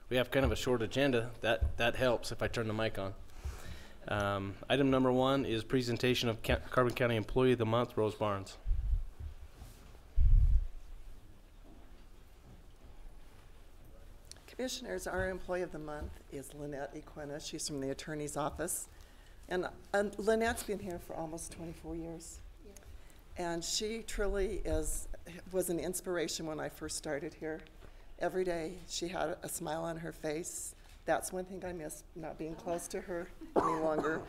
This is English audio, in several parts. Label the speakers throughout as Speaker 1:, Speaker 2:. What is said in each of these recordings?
Speaker 1: We have kind of a short agenda. That helps if I turn the mic on. Item number 1 is presentation of Carbon County Employee of the Month, Rose Barnes.
Speaker 2: Commissioners, our Employee of the Month is Lynette Equina. She's from the Attorney's Office. And Lynette's been here for almost 24 years. Yeah. And she truly was an inspiration when I first started here. Every day she had a smile on her face. That's one thing I miss, not being close to her any longer.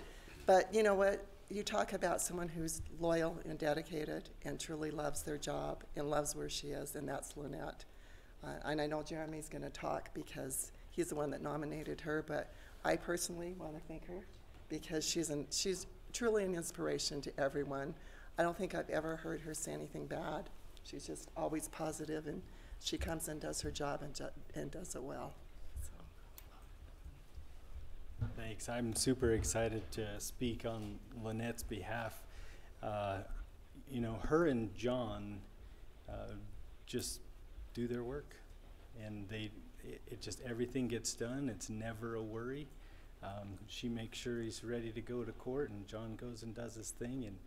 Speaker 2: But you know what? You talk about someone who's loyal and dedicated and truly loves their job and loves where she is, and that's Lynette. And I know Jeremy's going to talk because he's the one that nominated her, but I personally want to thank her because she's truly an inspiration to everyone. I don't think I've ever heard her say anything bad. She's just always positive, and she comes and does her job and does it well. So.
Speaker 3: Thanks. I'm super excited to speak on Lynette's behalf. You know, her and John just do their work, and it just everything gets done. It's never a worry. She makes sure he's ready to go to court, and John goes and does his thing, and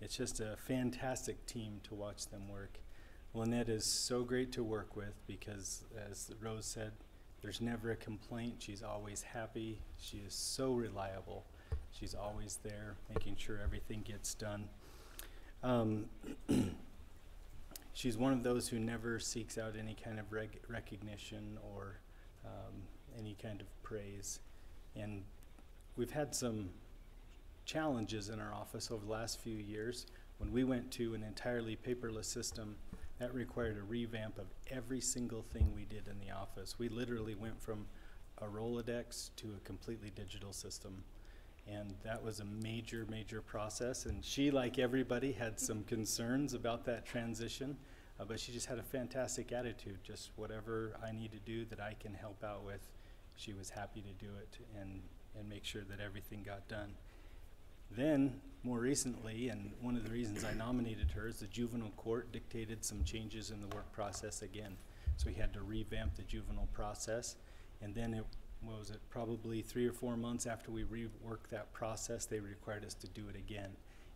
Speaker 3: it's just a fantastic team to watch them work. Lynette is so great to work with because, as Rose said, there's never a complaint. She's always happy. She is so reliable. She's always there, making sure everything gets done. She's one of those who never seeks out any kind of recognition or any kind of praise. And we've had some challenges in our office over the last few years. When we went to an entirely paperless system, that required a revamp of every single thing we did in the office. We literally went from a Rolodex to a completely digital system. And that was a major, major process. And she, like everybody, had some concerns about that transition, but she just had a fantastic attitude. Just whatever I need to do that I can help out with, she was happy to do it and make sure that everything got done. Then, more recently, and one of the reasons I nominated her is the juvenile court dictated some changes in the work process again. So we had to revamp the juvenile process, and then probably 3 or 4 months after we reworked that process, they required us to do it again.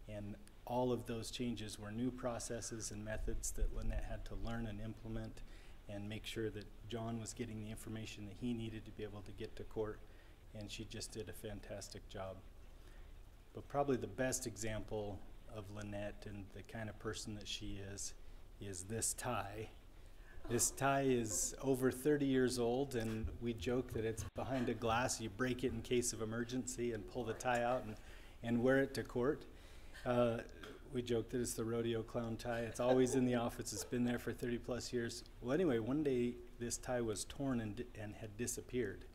Speaker 3: And all of those changes were new processes and methods that Lynette had to learn and implement and make sure that John was getting the information that he needed to be able to get to court, and she just did a fantastic job. But probably the best example of Lynette and the kind of person that she is this tie. This tie is over 30 years old, and we joke that it's behind a glass. You break it in case of emergency and pull the tie out and wear it to court. We joke that it's the rodeo clown tie. It's always in the office. It's been there for 30 plus years. Well, anyway, one day this tie was torn and had disappeared.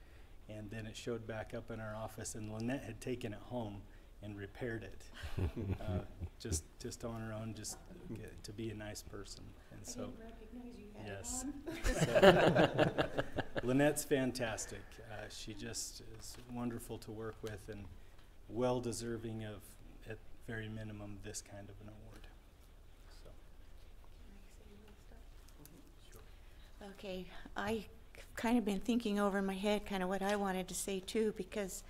Speaker 3: And then it showed back up in our office, and Lynette had taken it home and repaired it, just on her own, just to be a nice person. And so, yes, so, Lynette's fantastic. She just is wonderful to work with and well deserving of, at very minimum, this kind of an award. So.
Speaker 4: Sure. Okay, I kind of been thinking over in my head kind of what I wanted to say too, because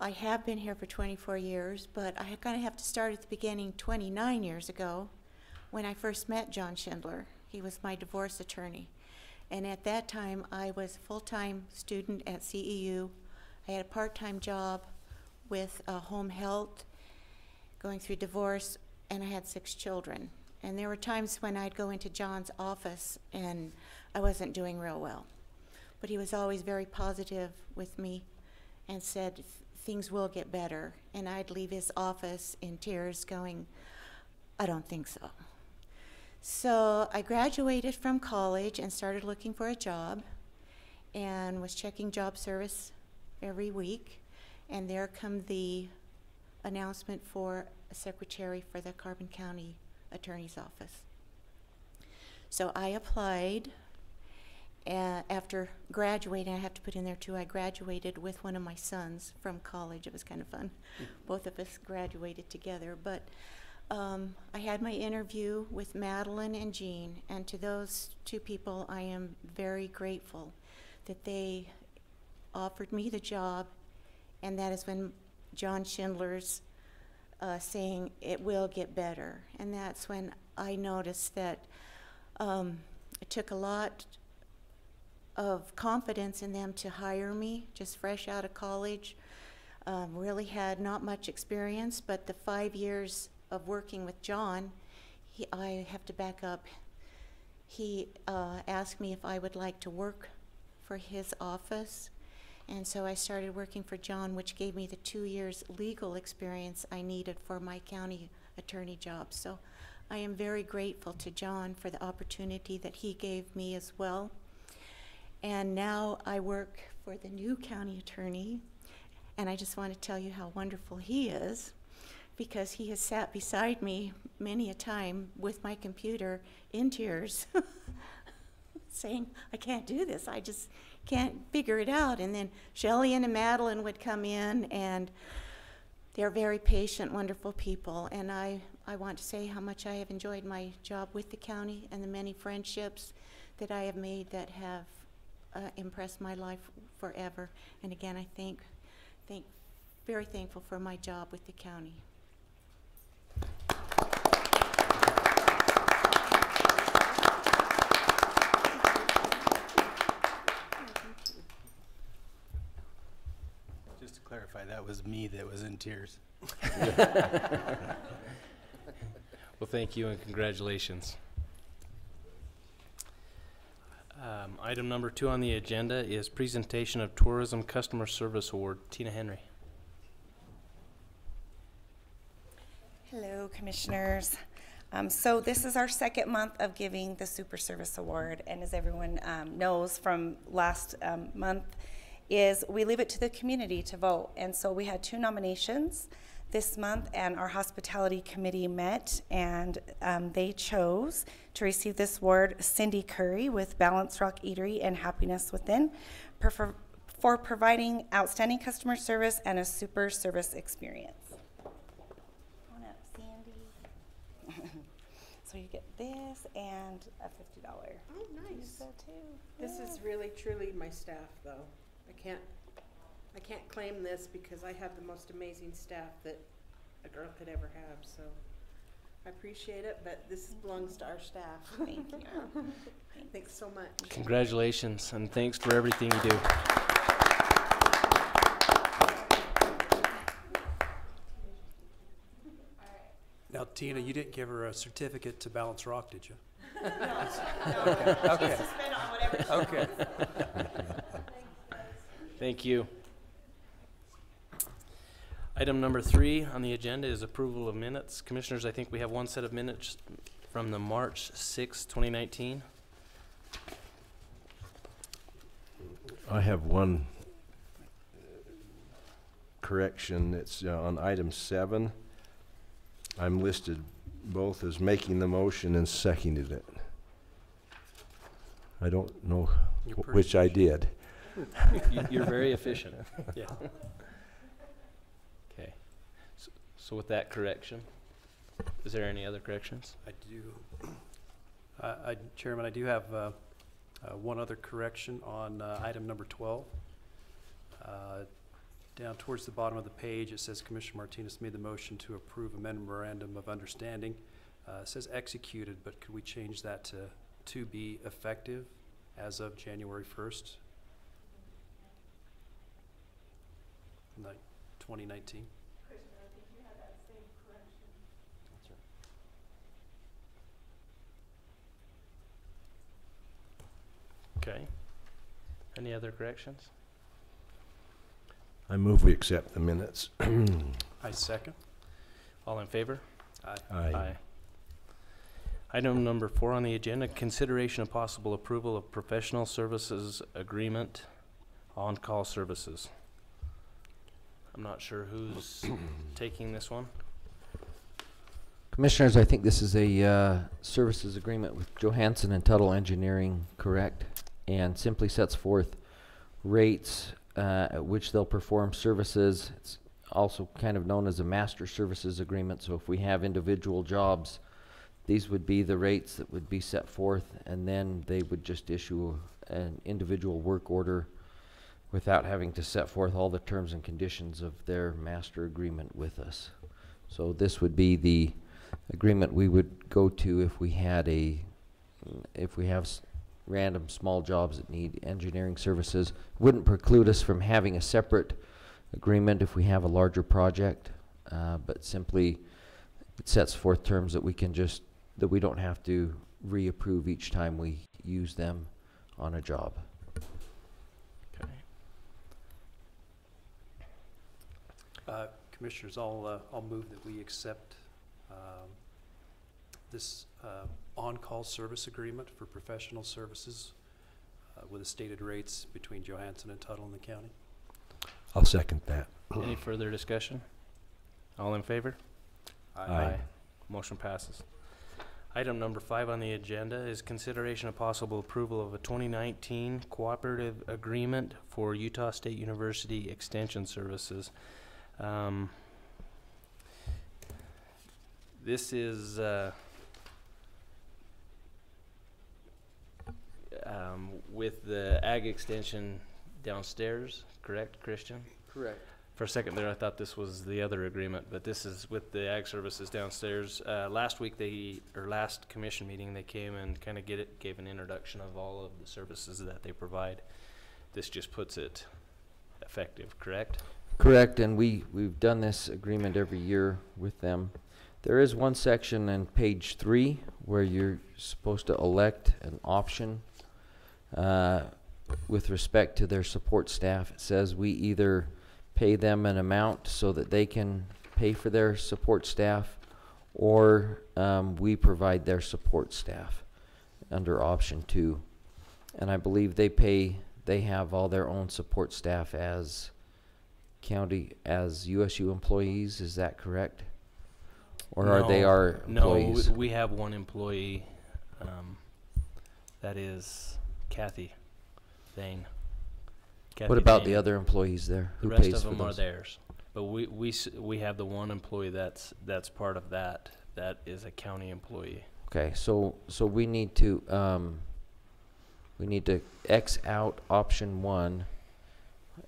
Speaker 4: I have been here for 24 years, but I kind of have to start at the beginning 29 years ago when I first met John Schindler. He was my divorce attorney. And at that time, I was a full-time student at CEU. I had a part-time job with home health, going through divorce, and I had 6 children. And there were times when I'd go into John's office and I wasn't doing real well. But he was always very positive with me and said, things will get better. And I'd leave his office in tears going, I don't think so. So I graduated from college and started looking for a job and was checking job service every week. And there come the announcement for a secretary for the Carbon County Attorney's Office. So I applied. After graduating, I have to put in there too, I graduated with one of my sons from college. It was kind of fun. Both of us graduated together. But I had my interview with Madeline and Jean, and to those two people, I am very grateful that they offered me the job, and that is when John Schindler's saying it will get better. And that's when I noticed that it took a lot of confidence in them to hire me, just fresh out of college. Really had not much experience, but the 5 years of working with John, I have to back up. He asked me if I would like to work for his office. And so I started working for John, which gave me the 2 years legal experience I needed for my county attorney job. So I am very grateful to John for the opportunity that he gave me as well. And now I work for the new county attorney, and I just want to tell you how wonderful he is, because he has sat beside me many a time with my computer in tears, saying, I can't do this, I just can't figure it out. And then Shelley and Madeline would come in, and they're very patient, wonderful people. And I want to say how much I have enjoyed my job with the county and the many friendships that I have made that have impressed my life forever. And again, I very thankful for my job with the county.
Speaker 3: Just to clarify, that was me that was in tears.
Speaker 1: Well, thank you and congratulations. Item number 2 on the agenda is presentation of Tourism Customer Service Award. Tina Henry.
Speaker 5: Hello, Commissioners. So this is our second month of giving the Super Service Award, and as everyone knows from last month, is we leave it to the community to vote. And so we had 2 nominations this month, and our hospitality committee met, and they chose to receive this award Cindy Curry with Balance Rock Eatery and Happiness Within for providing outstanding customer service and a super service experience. Come on up, Sandy. So you get this and a $50.
Speaker 6: Oh, nice.
Speaker 5: Use that too.
Speaker 6: This is really truly my staff, though. I can't claim this because I have the most amazing staff that a girl could ever have. So I appreciate it, but this belongs to our staff.
Speaker 5: Thank you.
Speaker 6: Thanks so much.
Speaker 1: Congratulations and thanks for everything you do.
Speaker 7: Now, Tina, you didn't give her a certificate to Balance Rock, did you?
Speaker 5: Okay.
Speaker 7: Okay.
Speaker 1: Thank you. Item number 3 on the agenda is approval of minutes. Commissioners, I think we have one set of minutes from the March 6, 2019.
Speaker 8: I have one correction. It's on item 7. I'm listed both as making the motion and seconded it. I don't know which I did.
Speaker 1: You're very efficient.
Speaker 7: Yeah.
Speaker 1: Okay. So with that correction, is there any other corrections?
Speaker 7: I do. Chairman, I do have one other correction on item number 12. Down towards the bottom of the page, it says Commissioner Martinez made the motion to approve a memorandum of understanding. It says executed, but could we change that to be effective as of January 1st, 2019?
Speaker 1: Okay. Any other corrections?
Speaker 8: I move we accept the minutes.
Speaker 7: I second.
Speaker 1: All in favor?
Speaker 7: Aye.
Speaker 1: Item number 4 on the agenda, consideration of possible approval of professional services agreement on-call services. I'm not sure who's taking this one.
Speaker 9: Commissioners, I think this is a services agreement with Johansson and Tuttle Engineering, correct? And simply sets forth rates at which they'll perform services. It's also kind of known as a master services agreement. So if we have individual jobs, these would be the rates that would be set forth, and then they would just issue an individual work order without having to set forth all the terms and conditions of their master agreement with us. So this would be the agreement we would go to if we had if we have random small jobs that need engineering services. Wouldn't preclude us from having a separate agreement if we have a larger project, but simply it sets forth terms that we can that we don't have to reapprove each time we use them on a job.
Speaker 1: Okay.
Speaker 7: Commissioners, I'll move that we accept this on-call service agreement for professional services with the stated rates between Johansson and Tuttle in the county.
Speaker 8: I'll second that.
Speaker 1: Any further discussion? All in favor?
Speaker 8: Aye.
Speaker 1: Motion passes. Item number 5 on the agenda is consideration of possible approval of a 2019 cooperative agreement for Utah State University Extension Services. This is with the Ag Extension downstairs, correct, Christian?
Speaker 9: Correct.
Speaker 1: For a second there, I thought this was the other agreement, but this is with the Ag Services downstairs. Last week last commission meeting, they came and kind of gave an introduction of all of the services that they provide. This just puts it effective, correct?
Speaker 9: Correct, and we've done this agreement every year with them. There is one section on page 3 where you're supposed to elect an option with respect to their support staff. It says we either pay them an amount so that they can pay for their support staff, or we provide their support staff under option 2. And I believe they have all their own support staff as USU employees. Is that correct? Or are they our employees?
Speaker 1: No, we have one employee, that is Kathy Thane.
Speaker 9: What about the other employees there?
Speaker 1: The
Speaker 9: Who
Speaker 1: rest
Speaker 9: pays
Speaker 1: of
Speaker 9: for
Speaker 1: them are
Speaker 9: those?
Speaker 1: theirs, but we have the one employee that's part of that is a county employee.
Speaker 9: Okay, so we need to X out option 1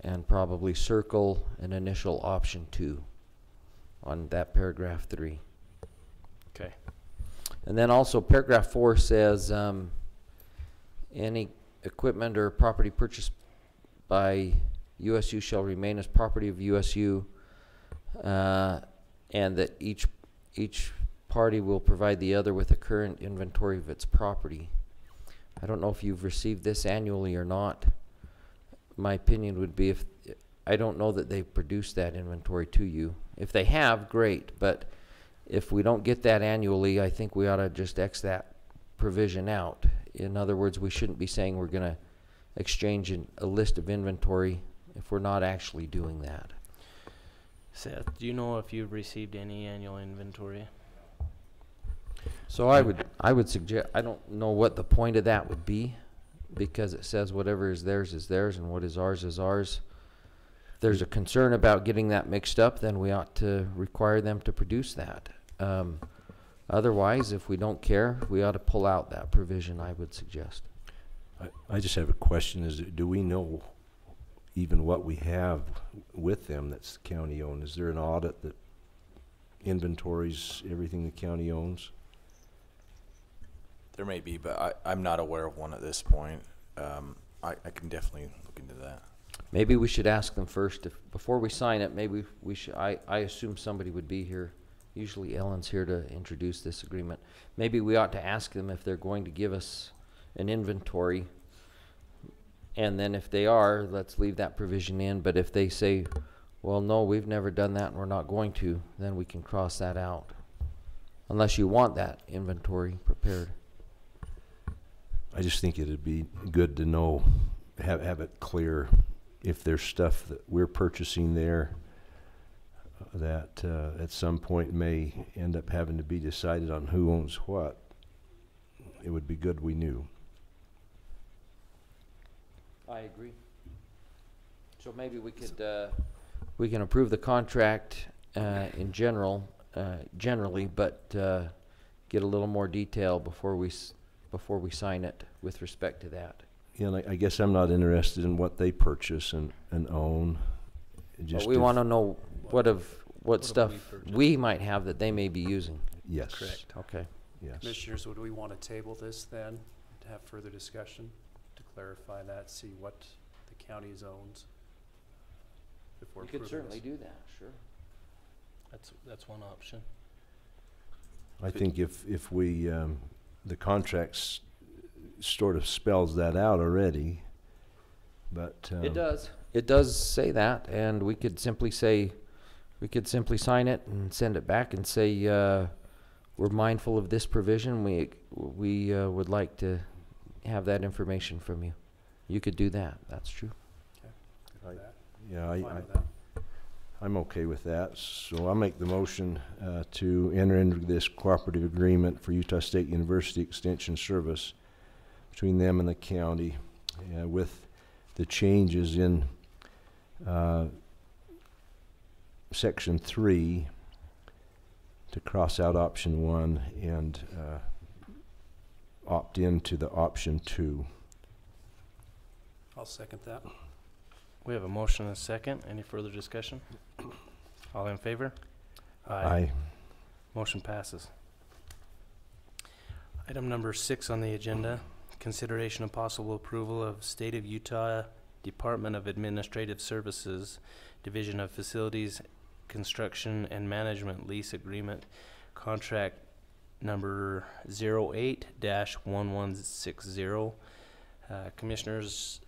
Speaker 9: and probably circle an initial option 2 on that paragraph 3.
Speaker 1: Okay.
Speaker 9: And then also paragraph 4 says any equipment or property purchased by USU shall remain as property of USU, and that each party will provide the other with a current inventory of its property. I don't know if you've received this annually or not. My opinion would be, I don't know that they produce that inventory to you. If they have, great, but if we don't get that annually, I think we ought to just X that provision out. In other words, we shouldn't be saying we're going to exchange a list of inventory if we're not actually doing that.
Speaker 1: Seth, do you know if you've received any annual inventory?
Speaker 9: So I would suggest, I don't know what the point of that would be, because it says whatever is theirs, and what is ours is ours. If there's a concern about getting that mixed up, then we ought to require them to produce that. Otherwise, if we don't care, we ought to pull out that provision, I would suggest.
Speaker 8: I just have a question, do we know even what we have with them that's county owned? Is there an audit that inventories everything the county owns?
Speaker 10: There may be, but I'm not aware of one at this point. I can definitely look into that.
Speaker 9: Maybe we should ask them first, before we sign it. Maybe we should, I assume somebody would be here. Usually Ellen's here to introduce this agreement. Maybe we ought to ask them if they're going to give us an inventory, and then if they are, let's leave that provision in. But if they say, well, no, we've never done that and we're not going to, then we can cross that out, unless you want that inventory prepared.
Speaker 8: I just think it'd be good to know, have it clear, if there's stuff that we're purchasing there that at some point may end up having to be decided on who owns what. It would be good we knew.
Speaker 9: I agree. So maybe we could we can approve the contract in general, generally, but get a little more detail before we sign it with respect to that.
Speaker 8: Yeah, and I guess I'm not interested in what they purchase and own.
Speaker 9: But
Speaker 8: Just
Speaker 9: we
Speaker 8: if-
Speaker 9: want to know what
Speaker 1: have
Speaker 9: stuff
Speaker 1: we purchased?
Speaker 9: we might have that they may be using.
Speaker 8: Yes.
Speaker 1: Correct.
Speaker 9: Okay.
Speaker 8: Yes.
Speaker 7: Commissioners, would we want to table this then, to have further discussion, to clarify that, see what the county owns before
Speaker 9: You could
Speaker 7: approving
Speaker 9: certainly
Speaker 7: this?
Speaker 9: do that, sure.
Speaker 1: That's one option.
Speaker 8: I think if we, the contracts sort of spells that out already, but.
Speaker 9: It does. It does say that, and we could simply sign it and send it back and say, we're mindful of this provision. We would like to have that information from you. You could do that. That's true.
Speaker 7: Good with that?
Speaker 8: Yeah,
Speaker 7: Fine with that.
Speaker 8: I'm okay with that. So I'll make the motion to enter into this cooperative agreement for Utah State University Extension Service between them and the county with the changes in Section 3 to cross out option 1 and opt into the option 2.
Speaker 7: I'll second that.
Speaker 1: We have a motion and a second. Any further discussion? All in favor?
Speaker 8: Aye.
Speaker 1: Motion passes. Item number 6 on the agenda, consideration of possible approval of State of Utah Department of Administrative Services, Division of Facilities, Construction and Management Lease Agreement, contract number 08-1160. Commissioners,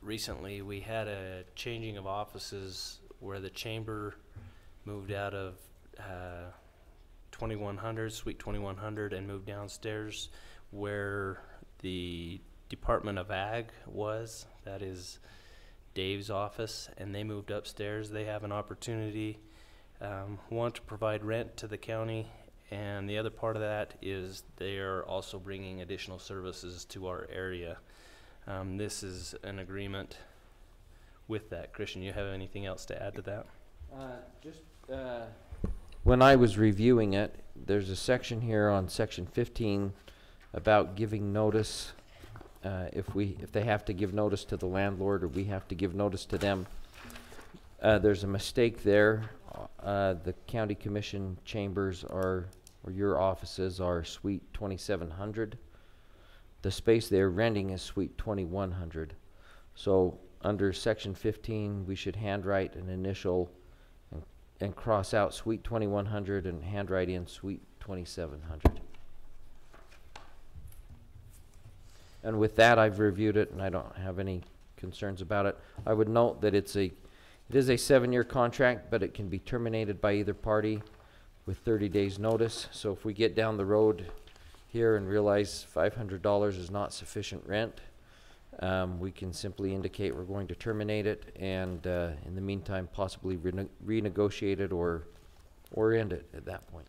Speaker 1: recently we had a changing of offices where the chamber moved out of 2100, Suite 2100, and moved downstairs where the Department of Ag was. That is Dave's office, and they moved upstairs. They have an opportunity, one, to provide rent to the county, and the other part of that is they are also bringing additional services to our area. This is an agreement with that. Christian, you have anything else to add to that?
Speaker 9: When I was reviewing it, there's a section here on section 15 about giving notice, if they have to give notice to the landlord or we have to give notice to them. There's a mistake there. The county commission chambers or your offices are Suite 2700. The space they're renting is Suite 2100. So under section 15, we should handwrite an initial and cross out Suite 2100 and handwrite in Suite 2700. And with that, I've reviewed it and I don't have any concerns about it. I would note that it is a 7-year contract, but it can be terminated by either party with 30 days notice. So if we get down the road here and realize $500 is not sufficient rent, we can simply indicate we're going to terminate it and in the meantime possibly renegotiate it or end it at that point.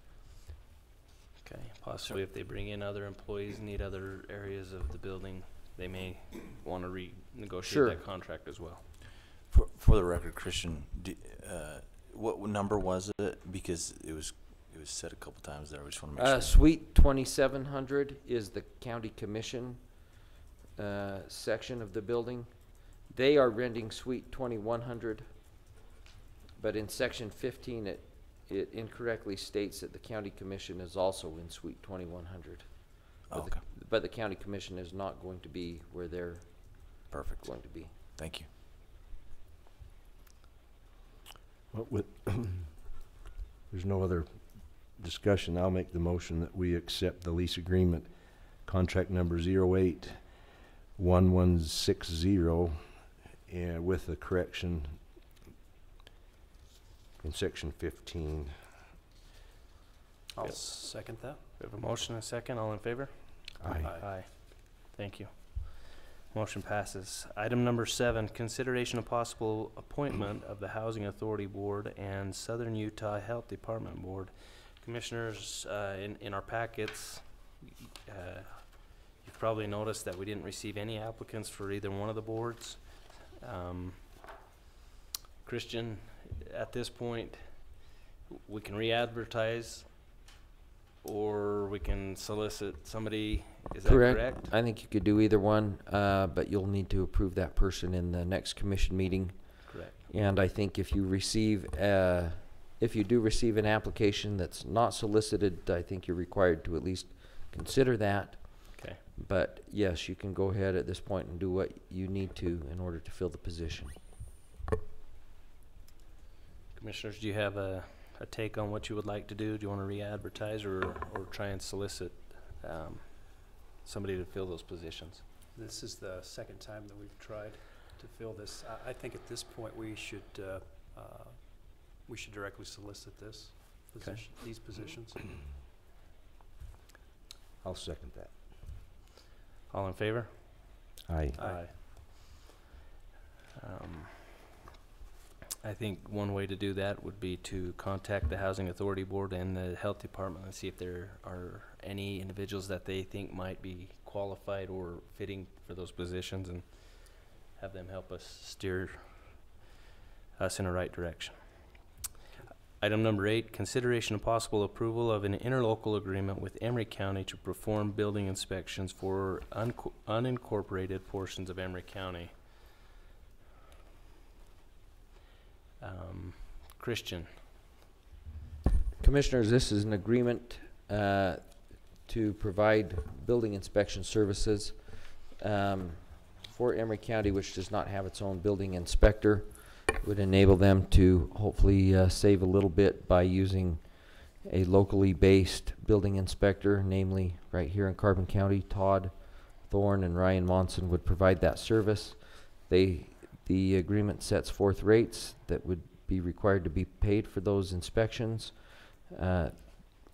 Speaker 1: Okay, possibly if they bring in other employees, need other areas of the building, they may want to renegotiate
Speaker 9: Sure.
Speaker 1: that contract as well.
Speaker 10: For the record, Christian, what number was it? Because it was said a couple times there. We just want to make sure.
Speaker 9: Suite 2700 is the county commission section of the building. They are renting Suite 2100, but in section 15 it incorrectly states that the county commission is also in Suite 2100.
Speaker 10: Oh, okay.
Speaker 9: But the county commission is not going to be where they're
Speaker 10: Perfect.
Speaker 9: going to be.
Speaker 10: Thank you.
Speaker 8: Well, there's no other discussion. I'll make the motion that we accept the lease agreement, contract number 08-1160, and with the correction in section 15.
Speaker 7: I'll
Speaker 1: Yep.
Speaker 7: second that.
Speaker 1: We have a motion and a second. All in favor?
Speaker 8: Aye.
Speaker 1: Aye. Thank you. Motion passes. Item number 7, consideration of possible appointment of the Housing Authority Board and Southern Utah Health Department Board. Commissioners, in our packets, you've probably noticed that we didn't receive any applicants for either one of the boards. Christian, at this point, we can re-advertise or we can solicit somebody, is that correct?
Speaker 9: I think you could do either one, but you'll need to approve that person in the next commission meeting.
Speaker 1: Correct.
Speaker 9: And I think if you receive, if you do receive an application that's not solicited, I think you're required to at least consider that.
Speaker 1: Okay.
Speaker 9: But yes, you can go ahead at this point and do what you need to in order to fill the position.
Speaker 1: Commissioners, do you have a take on what you would like to do? Do you want to re-advertise or try and solicit somebody to fill those positions?
Speaker 7: This is the second time that we've tried to fill this. I think at this point we should directly solicit this position, these positions.
Speaker 8: I'll second that.
Speaker 1: All in favor?
Speaker 8: Aye.
Speaker 1: Aye. I think one way to do that would be to contact the Housing Authority Board and the Health Department and see if there are any individuals that they think might be qualified or fitting for those positions, and have them help us steer us in the right direction. Item number 8, consideration of possible approval of an interlocal agreement with Emery County to perform building inspections for unincorporated portions of Emery County. Christian.
Speaker 9: Commissioners, this is an agreement to provide building inspection services for Emery County, which does not have its own building inspector. Would enable them to hopefully save a little bit by using a locally based building inspector, namely right here in Carbon County. Todd Thorne and Ryan Monson would provide that service. The agreement sets forth rates that would be required to be paid for those inspections.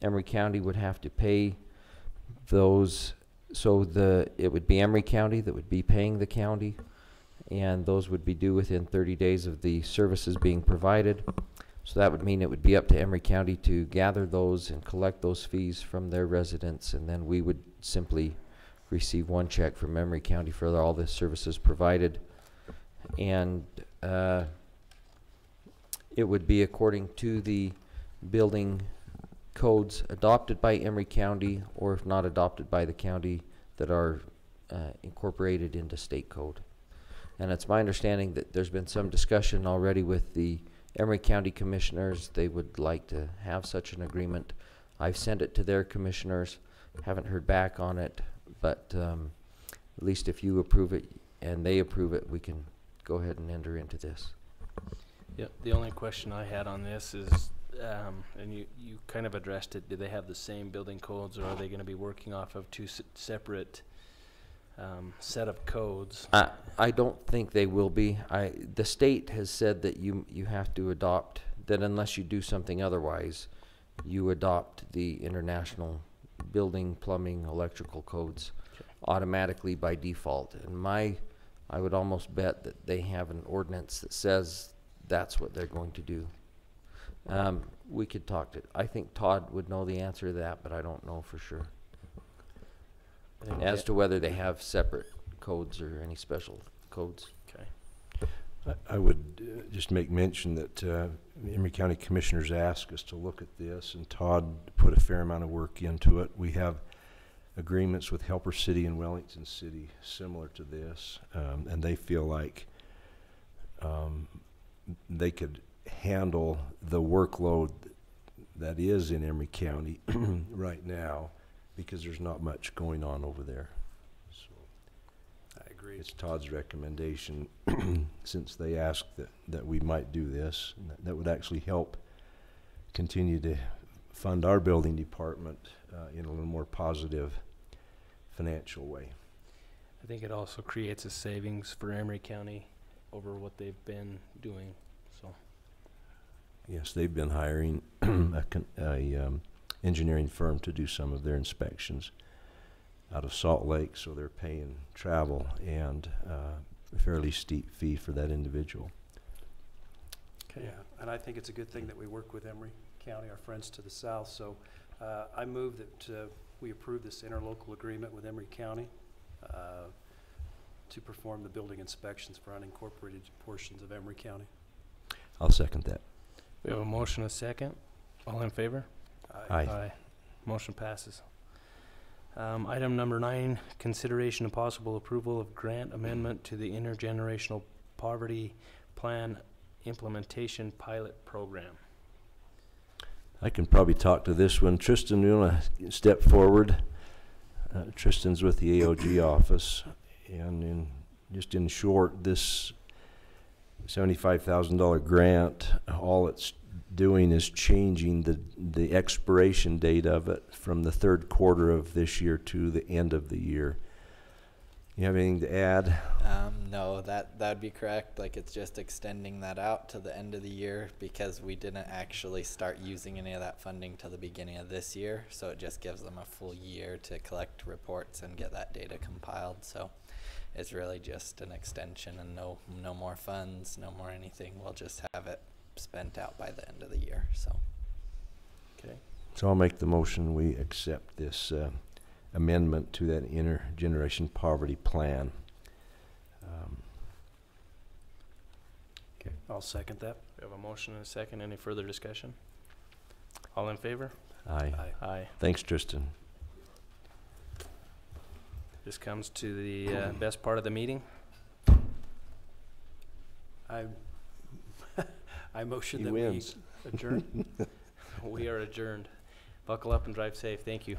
Speaker 9: Emery County would have to pay those, so it would be Emery County that would be paying the county, and those would be due within 30 days of the services being provided. So that would mean it would be up to Emery County to gather those and collect those fees from their residents, and then we would simply receive one check from Emery County for all the services provided. And it would be according to the building codes adopted by Emery County, or if not adopted by the county, that are incorporated into state code. And it's my understanding that there's been some discussion already with the Emery County commissioners. They would like to have such an agreement. I've sent it to their commissioners, haven't heard back on it, but at least if you approve it and they approve it, we can go ahead and enter into this.
Speaker 1: Yep. The only question I had on this is, and you kind of addressed it, do they have the same building codes, or are they going to be working off of two separate set of codes?
Speaker 9: I don't think they will be. The state has said that you have to adopt, that unless you do something otherwise, you adopt the international building, plumbing, electrical codes automatically by default. And I would almost bet that they have an ordinance that says that's what they're going to do. We could talk to, I think Todd would know the answer to that, but I don't know for sure. As to whether they have separate codes or any special codes.
Speaker 1: Okay.
Speaker 8: I would just make mention that Emery County Commissioners asked us to look at this, and Todd put a fair amount of work into it. We have agreements with Helper City and Wellington City similar to this, and they feel like they could handle the workload that is in Emery County right now, because there's not much going on over there. So
Speaker 7: I agree.
Speaker 8: it's Todd's recommendation, since they asked that we might do this, and that would actually help continue to fund our building department in a little more positive financial way.
Speaker 1: I think it also creates a savings for Emery County over what they've been doing. So
Speaker 8: Yes, they've been hiring a engineering firm to do some of their inspections out of Salt Lake, so they're paying travel and a fairly steep fee for that individual.
Speaker 7: Yeah, and I think it's a good thing that we work with Emery County, our friends to the south. So I move that we approve this interlocal agreement with Emery County to perform the building inspections for unincorporated portions of Emery County.
Speaker 8: I'll second that.
Speaker 1: We have a motion, a second. All in favor?
Speaker 8: Aye.
Speaker 1: Motion passes. Item number 9, consideration of possible approval of grant amendment to the Intergenerational Poverty Plan Implementation Pilot Program.
Speaker 8: I can probably talk to this one. Tristan, you want to step forward? Tristan's with the AOG office, and just in short, this $75,000 grant, all it's doing is changing the expiration date of it from the third quarter of this year to the end of the year. You have anything to add?
Speaker 11: No, that'd be correct. Like, it's just extending that out to the end of the year because we didn't actually start using any of that funding till the beginning of this year. So it just gives them a full year to collect reports and get that data compiled. So it's really just an extension and no more funds, no more anything. We'll just have it spent out by the end of the year. So.
Speaker 1: Okay.
Speaker 8: So I'll make the motion, we accept this amendment to that intergeneration poverty plan.
Speaker 1: Okay. I'll second that. We have a motion and a second. Any further discussion? All in favor?
Speaker 8: Aye.
Speaker 1: Aye.
Speaker 8: Thanks, Tristan.
Speaker 1: This comes to the best part of the meeting.
Speaker 7: I motion
Speaker 8: He
Speaker 7: that
Speaker 8: wins.
Speaker 7: we adjourn.
Speaker 1: We are adjourned. Buckle up and drive safe. Thank you.